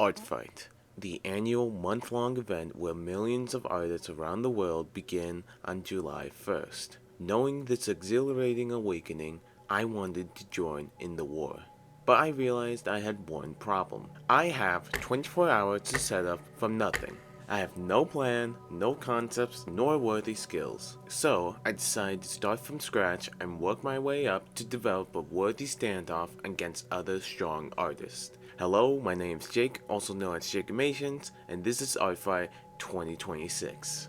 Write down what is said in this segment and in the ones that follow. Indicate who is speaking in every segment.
Speaker 1: ArtFight, the annual month-long event where millions of artists around the world begin on July 1st. Knowing this exhilarating awakening, I wanted to join in the war. But I realized I had one problem. I have 24 hours to set up from nothing. I have no plan, no concepts, nor worthy skills. So I decided to start from scratch and work my way up to develop a worthy standoff against other strong artists. Hello, my name is Jake, also known as Jakimations, and this is ArtFight 2026.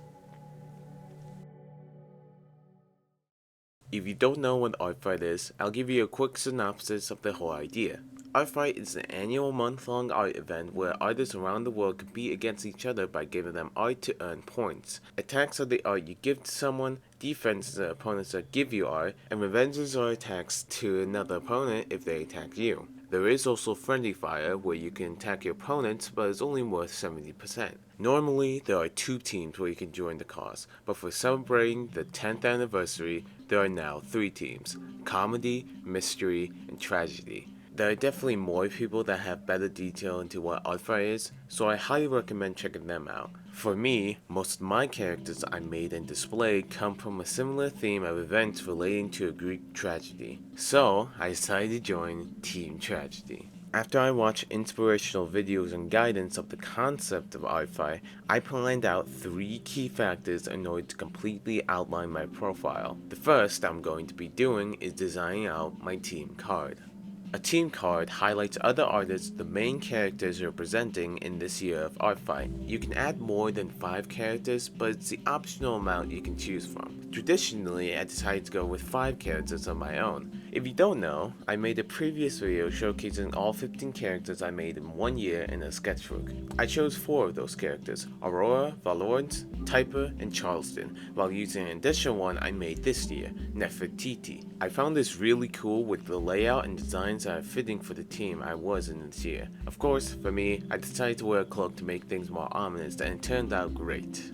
Speaker 1: If you don't know what ArtFight is, I'll give you a quick synopsis of the whole idea. ArtFight is an annual month-long art event where artists around the world compete against each other by giving them art to earn points. Attacks are the art you give to someone, defenses are opponents that give you art, and revenges are attacks to another opponent if they attack you. There is also friendly fire where you can attack your opponents, but it's only worth 70%. Normally, there are 2 teams where you can join the cause, but for celebrating the 10th anniversary, there are now 3 teams: comedy, mystery, and tragedy. There are definitely more people that have better detail into what ArtFight is, so I highly recommend checking them out. For me, most of my characters I made and displayed come from a similar theme of events relating to a Greek tragedy, so I decided to join Team Tragedy. After I watched inspirational videos and guidance of the concept of ArtFight, I planned out 3 key factors in order to completely outline my profile. The first I'm going to be doing is designing out my team card. A team card highlights other artists the main characters you're presenting in this year of ArtFight. You can add more than 5 characters, but it's the optional amount you can choose from. Traditionally, I decided to go with 5 characters of my own. If you don't know, I made a previous video showcasing all 15 characters I made in 1 year in a sketchbook. I chose 4 of those characters: Aurora, Valorant, Typer, and Charleston, while using an additional one I made this year, Nefertiti. I found this really cool with the layout and designs that are fitting for the team I was in this year. Of course, for me, I decided to wear a cloak to make things more ominous, and it turned out great.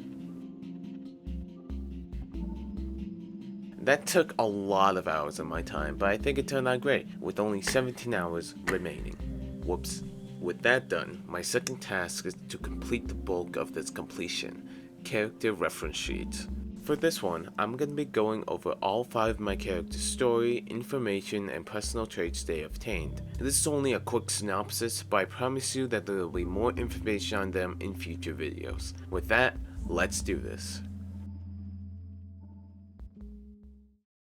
Speaker 1: That took a lot of hours of my time, but I think it turned out great, with only 17 hours remaining. Whoops. With that done, my second task is to complete the bulk of this completion: character reference sheet. For this one, I'm going to be going over all 5 of my characters' story, information, and personal traits they obtained. This is only a quick synopsis, but I promise you that there will be more information on them in future videos. With that, let's do this.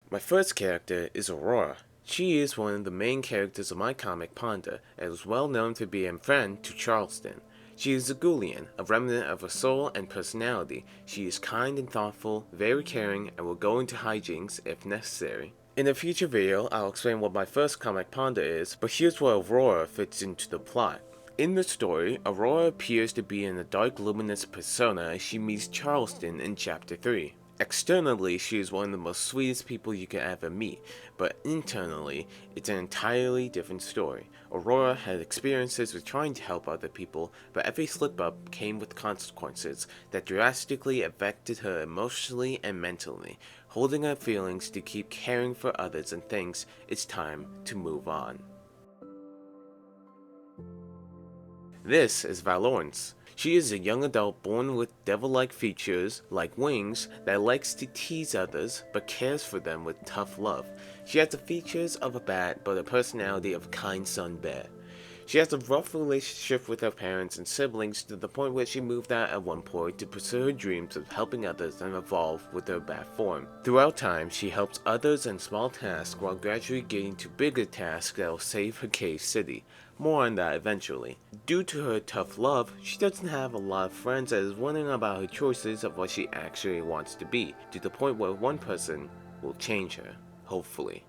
Speaker 1: My first character is Aurora. She is one of the main characters of my comic Panda, and is well known to be a friend to Charleston. She is a Ghoulian, a remnant of her soul and personality. She is kind and thoughtful, very caring, and will go into hijinks if necessary. In a future video, I'll explain what my first comic Panda is, but here's where Aurora fits into the plot. In the story, Aurora appears to be in a dark luminous persona as she meets Charleston in Chapter 3. Externally, she is one of the most sweetest people you can ever meet, but internally, it's an entirely different story. Aurora had experiences with trying to help other people, but every slip-up came with consequences that drastically affected her emotionally and mentally, holding her feelings to keep caring for others and thinks it's time to move on. This is Valorant. She is a young adult born with devil-like features, like wings, that likes to tease others, but cares for them with tough love. She has the features of a bat, but a personality of a kind sun bear. She has a rough relationship with her parents and siblings to the point where she moved out at one point to pursue her dreams of helping others and evolve with her bat form. Throughout time, she helps others in small tasks while gradually getting to bigger tasks that will save her cave city. More on that eventually. Due to her tough love, she doesn't have a lot of friends and is wondering about her choices of what she actually wants to be, to the point where one person will change her, hopefully.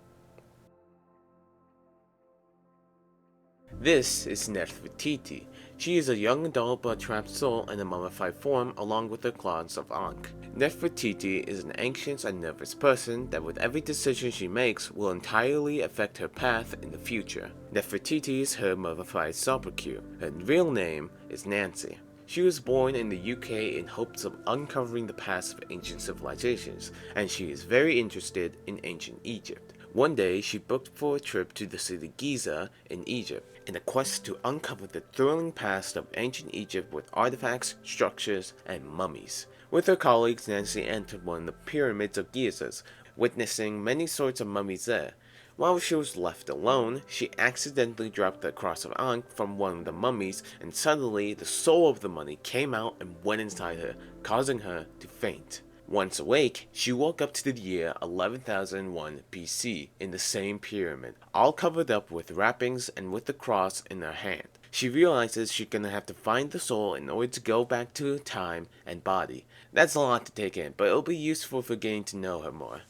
Speaker 1: This is Nefertiti. She is a young adult but trapped soul in a mummified form along with the claws of Ankh. Nefertiti is an anxious and nervous person that with every decision she makes will entirely affect her path in the future. Nefertiti is her mummified sobriquet. Her real name is Nancy. She was born in the UK in hopes of uncovering the past of ancient civilizations, and she is very interested in ancient Egypt. One day, she booked for a trip to the city Giza in Egypt, in a quest to uncover the thrilling past of ancient Egypt with artifacts, structures, and mummies. With her colleagues, Nancy entered one of the pyramids of Giza, witnessing many sorts of mummies there. While she was left alone, she accidentally dropped the cross of Ankh from one of the mummies, and suddenly the soul of the mummy came out and went inside her, causing her to faint. Once awake, she woke up to the year 11,001 BC in the same pyramid, all covered up with wrappings and with the cross in her hand. She realizes she's gonna have to find the soul in order to go back to time and body. That's a lot to take in, but it'll be useful for getting to know her more.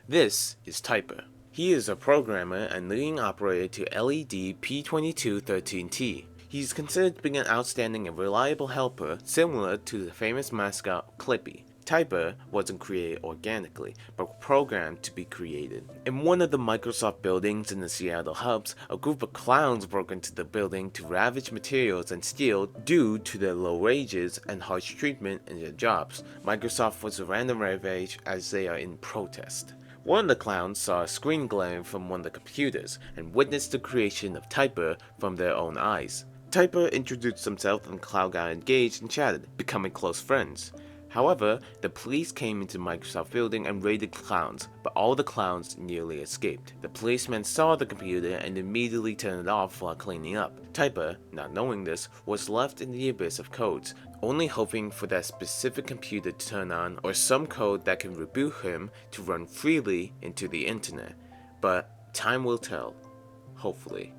Speaker 1: This is Typer. He is a programmer and leading operator to LED P2213T. He's considered to be an outstanding and reliable helper, similar to the famous mascot Clippy. Typer wasn't created organically, but programmed to be created. In one of the Microsoft buildings in the Seattle hubs, a group of clowns broke into the building to ravage materials and steal due to their low wages and harsh treatment in their jobs. Microsoft was a random ravage as they are in protest. One of the clowns saw a screen glare from one of the computers and witnessed the creation of Typer from their own eyes. Typer introduced himself and the clown got engaged and chatted, becoming close friends. However, the police came into the Microsoft building and raided the clowns, but all the clowns nearly escaped. The policeman saw the computer and immediately turned it off while cleaning up. Typer, not knowing this, was left in the abyss of codes, only hoping for that specific computer to turn on or some code that can reboot him to run freely into the internet. But time will tell. Hopefully.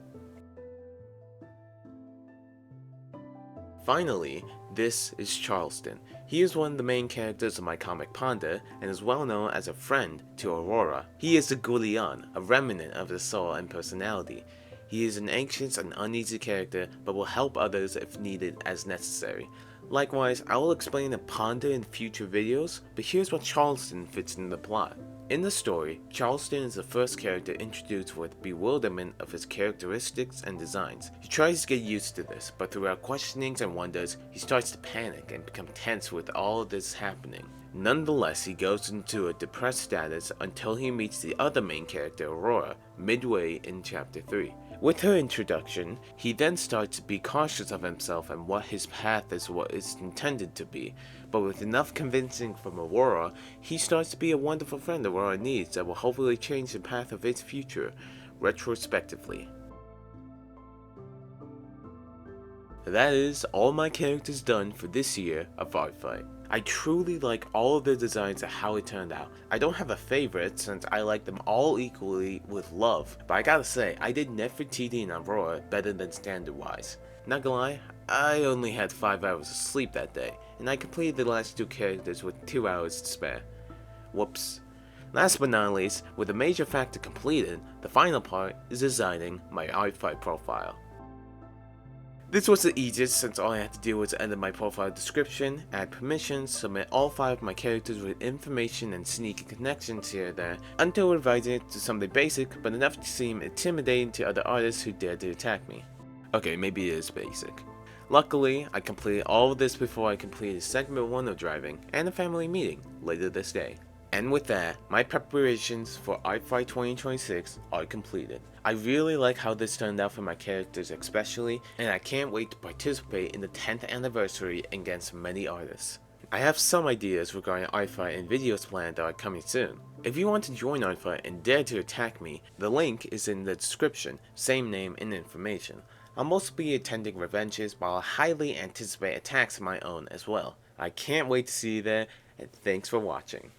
Speaker 1: Finally, this is Charleston. He is one of the main characters of my comic Panda, and is well known as a friend to Aurora. He is the Goulion, a remnant of his soul and personality. He is an anxious and uneasy character, but will help others if needed as necessary. Likewise, I will explain the Panda in future videos, but here's what Charleston fits in the plot. In the story, Charleston is the first character introduced with bewilderment of his characteristics and designs. He tries to get used to this, but throughout questionings and wonders, he starts to panic and become tense with all of this happening. Nonetheless, he goes into a depressed status until he meets the other main character, Aurora, midway in Chapter 3. With her introduction, he then starts to be cautious of himself and what his path is what it's intended to be, but with enough convincing from Aurora, he starts to be a wonderful friend Aurora needs that will hopefully change the path of its future, retrospectively. That is all my characters done for this year of ArtFight. I truly like all of the designs and how it turned out. I don't have a favorite since I like them all equally with love, but I gotta say, I did Nefertiti and Aurora better than standard wise. Not gonna lie, I only had 5 hours of sleep that day, and I completed the last 2 characters with 2 hours to spare. Whoops. Last but not least, with a major factor completed, the final part is designing my ArtFight profile. This was the easiest since all I had to do was edit my profile description, add permissions, submit all 5 of my characters with information and sneaky connections here and there, until revising it to something basic but enough to seem intimidating to other artists who dared to attack me. Okay, maybe it is basic. Luckily, I completed all of this before I completed segment 1 of driving and a family meeting later this day. And with that, my preparations for ArtFight 2026 are completed. I really like how this turned out for my characters especially, and I can't wait to participate in the 10th anniversary against many artists. I have some ideas regarding ArtFight and videos planned that are coming soon. If you want to join ArtFight and dare to attack me, the link is in the description, same name and information. I'll mostly be attending revenges, but I'll highly anticipate attacks of my own as well. I can't wait to see you there, and thanks for watching.